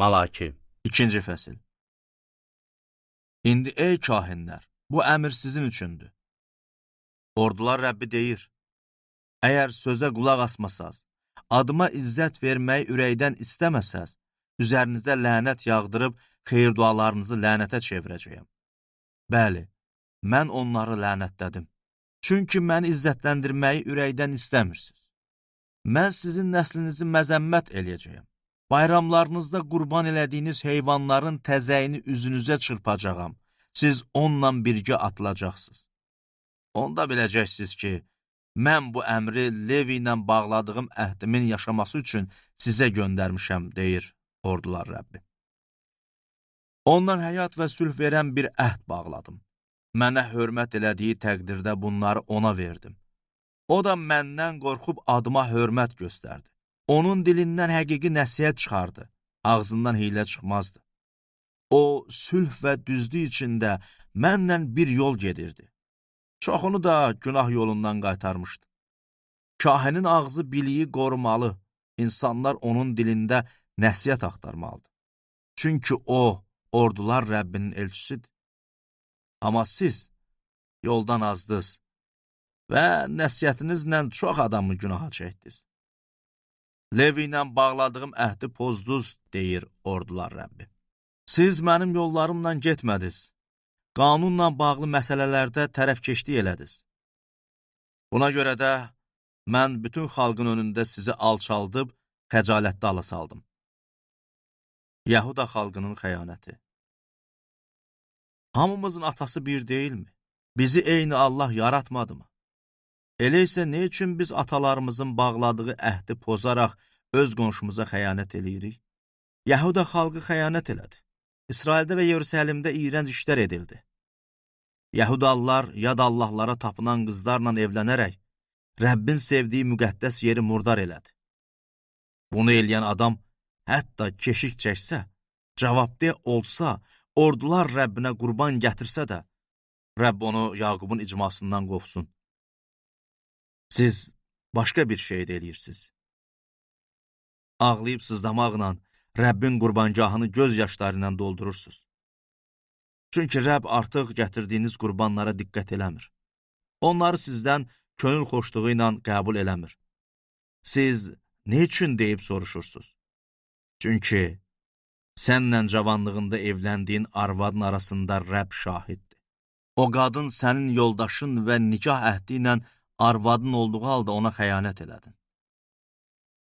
Malaki 2-ci fəsil. İndi ey kahinlər, bu əmr sizin üçündür. Ordular Rəbbi deyir, əgər sözə qulaq asmasaz, adıma izzət verməyi ürəkdən istəməsəz, üzərinizə lənət yağdırıb xeyir-dualarınızı lənətə çevirəcəyəm. Bəli, mən onları lənətlədim. Çünki məni izzətləndirməyi ürəkdən istəmirsiniz. Mən sizin nəslinizi məzəmmət eləyəcəyəm. Bayramlarınızda qurban elədiyiniz heyvanların təzəyini üzünüzə çırpacağam. Siz onunla birgə atılacaqsınız. Onda biləcəksiniz ki, mən bu əmri Levi ilə bağladığım əhdimin yaşaması üçün sizə göndərmişəm, deyir ordular Rəbbi. Ondan həyat və sülh verən bir əhd bağladım. Mənə hörmət elədiyi təqdirdə bunları ona verdim. O da məndən qorxub adıma hörmət göstərdi. Onun dilindən həqiqi nəsihət çıxardı, ağzından hiylə çıxmazdı. O, sülh və düzlük içində mənlə bir yol gedirdi. Çoxunu da günah yolundan qaytarmışdı. Kahinin ağzı biliyi qorumalı, insanlar onun dilində nəsihət axtarmalıdır. Çünki o, ordular Rəbbinin elçisidir. Amma siz yoldan azdınız və nəsihətinizlə çox adamı günaha çəkdiniz. Levi ilə bağladığım əhdi pozduz, deyir ordular Rəbbi. Siz mənim yollarımla getmədiniz. Qanunla bağlı məsələlərdə tərəfkeşlik elədiniz. Buna görə də mən bütün xalqın önündə sizi alçaldıb, xəcalətdə ala saldım. Yahuda xalqının xəyanəti. Hamımızın atası bir deyilmi? Bizi eyni Allah yaratmadı mı? Elə isə nə üçün biz atalarımızın bağladığı əhdi pozaraq öz qonşumuza xəyanət eləyirik? Yahuda xalqı xəyanət elədi. İsraildə və Yerusəlimdə iyrənc işlər edildi. Yahudalılar yad Allahlara tapınan qızlarla evlənərək Rəbbin sevdiyi müqəddəs yeri murdar elədi. Bunu eləyən adam hətta keşik çəksə, cavabdeh olsa, ordular Rəbbinə qurban gətirsə də, Rəbb onu Yaqubun icmasından qovsun. Siz başqa bir şey də eləyirsiniz. Ağlayıb sızlamaqla Rəbbin qurbangahını göz yaşları ilə doldurursunuz. Çünki Rəbb artıq gətirdiyiniz qurbanlara diqqət eləmir. Onları sizdən könül xoşluğu ilə qəbul eləmir. Siz nə üçün deyib soruşursunuz? Çünki sənlə cavanlığında evləndiyin arvadın arasında Rəbb şahiddir. O qadın sənin yoldaşın və nikah əhdi ilə arvadın olduğu halda ona xəyanət elədin.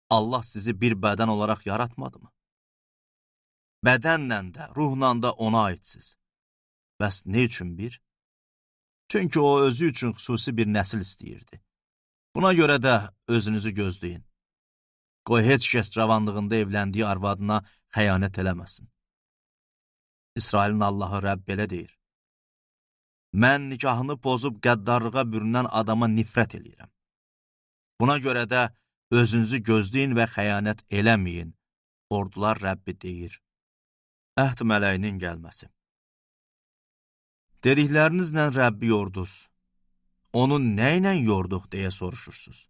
Allah sizi bir bədən olaraq yaratmadı mı? Bədənlə də, ruhla da ona aitsiz. Bəs nə üçün bir? Çünki o özü üçün xüsusi bir nəsil istəyirdi. Buna görə də özünüzü gözləyin. Qoy heç kəs cavanlığında evləndiyi arvadına xəyanət eləməsin. İsrailin Allahı Rəbb belə deyir. Mən nikahını pozub qəddarlığa bürünən adama nifrət eləyirəm. Buna görə də özünüzü gözləyin və xəyanət eləməyin. Ordular Rəbbi deyir. Əhd mələyinin gəlməsi. Dediklərinizlə Rəbbi yorduz. Onu nə ilə yorduq deyə soruşursunuz.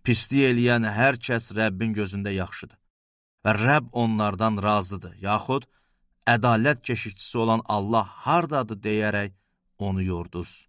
Pislik eləyən hər kəs Rəbbin gözündə yaxşıdır və Rəbb onlardan razıdır, yaxud ədalət keşikçisi olan Allah hardadır deyərək onu yorduz.